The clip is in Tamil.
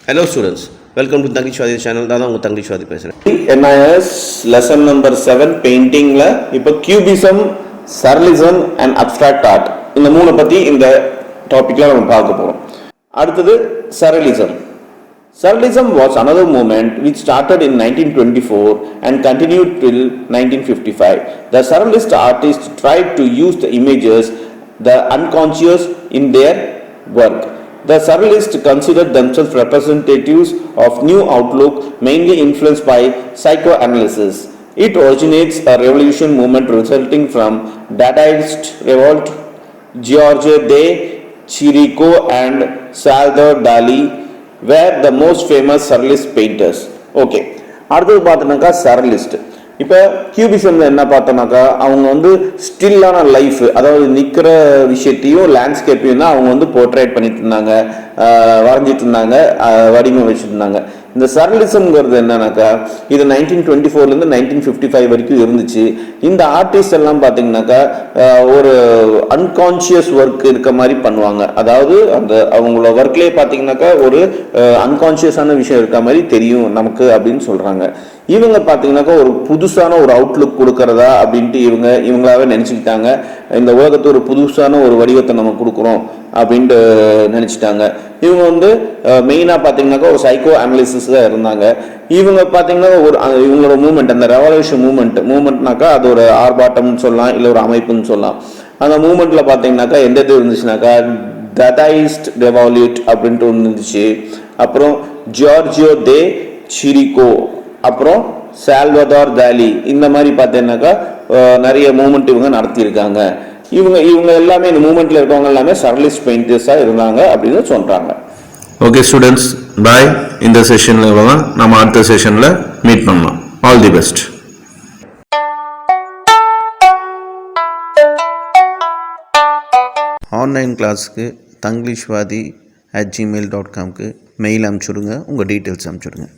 Hello students, welcome to Tanglishwadi channel. நான் தான் உங்க Tanglishwadi பேசுறேன். NIS lesson number 7 paintingல இப்போ cubism, surrealism and abstract art இந்த மூணு பத்தி இந்த டாபிக்ல நம்ம பார்க்க போறோம். அடுத்தது surrealism. Surrealism was another movement which started in 1924 and continued till 1955. The surrealist artists tried to use the images, the unconscious in their work. The surrealists considered themselves representatives of new outlook, mainly influenced by psychoanalysis. It originates a revolution movement resulting from Dadaist revolt, Georges de Chirico and Salvador Dali were the most famous surrealist painters. Okay. அடுத்தது பார்த்தோம்னாக்கா surrealist. இப்போ கியூபிசம்ல என்ன பார்த்தோம்னாக்கா அவங்க வந்து ஸ்டில்லான லைஃப், அதாவது நிற்கிற விஷயத்தையும் லேண்ட்ஸ்கேப்பையும் தான் அவங்க வந்து போர்ட்ரேட் பண்ணிட்டு இருந்தாங்க, வரைஞ்சிட்டு இருந்தாங்க, வடிவமைச்சிட்டு இருந்தாங்க. இந்த சர்லிசம்ங்கிறது என்னன்னாக்கா இது 1924லேருந்து 1955 வரைக்கும் இருந்துச்சு. இந்த ஆர்டிஸ்ட் எல்லாம் பார்த்தீங்கன்னாக்கா ஒரு அன்கான்சியஸ் ஒர்க் இருக்க மாதிரி பண்ணுவாங்க. அதாவது அந்த அவங்களோட ஒர்க்லேயே பார்த்தீங்கன்னாக்கா ஒரு அன்கான்சியஸான விஷயம் இருக்க மாதிரி தெரியும் நமக்கு அப்படின்னு சொல்றாங்க. இவங்க பார்த்தீங்கன்னாக்கா ஒரு புதுசான ஒரு அவுட்லுக் கொடுக்கறதா அப்படின்ட்டு இவங்களாவே நினச்சிக்கிட்டாங்க. இந்த உலகத்தை ஒரு புதுசான ஒரு வடிவத்தை நம்ம கொடுக்குறோம் அப்படின்ட்டு நினச்சிட்டாங்க. இவங்க வந்து மெயினாக பார்த்தீங்கன்னாக்கா ஒரு சைக்கோ அனாலிசிஸ் தான் இருந்தாங்க. இவங்க பார்த்தீங்கன்னா ஒரு இவங்களோட மூமெண்ட், அந்த ரெவல்யூஷன் மூமெண்ட்னாக்கா அது ஒரு ஆர்ப்பாட்டம்னு சொல்லலாம், இல்லை ஒரு அமைப்புன்னு சொல்லலாம். அந்த மூமெண்ட்ல பார்த்தீங்கன்னாக்கா எந்த இது இருந்துச்சுனாக்கா டடாயிஸ்ட் ரெவல்யூட் அப்படின்ட்டு ஒன்று இருந்துச்சு. அப்புறம் ஜார்ஜியோ தே சிரிகோ, அப்புறம் சால்வடார் தாலி, இந்த மாதிரி பார்த்தீங்கன்னாக்கா நிறைய மூமெண்ட் இவங்க நடத்தியிருக்காங்க. இவங்க எல்லாமே இந்த மூமெண்ட்ல இருக்கவங்க எல்லாமே சர்லிஸ்ட் பெயிண்டர்ஸாக இருந்தாங்க அப்படின்னு சொல்றாங்க. ஓகே ஸ்டூடெண்ட்ஸ், பாய். இந்த செஷன்ல இவ்வளோதான். நம்ம அடுத்த செஷன்ல மீட் பண்ணலாம். All the best. ஆன்லைன் கிளாஸுக்கு tanglishwadi@gmail.comக்கு மெயில் அனுப்பிச்சுடுங்க, உங்கள் டீட்டெயில்ஸ் அனுப்பிச்சுடுங்க.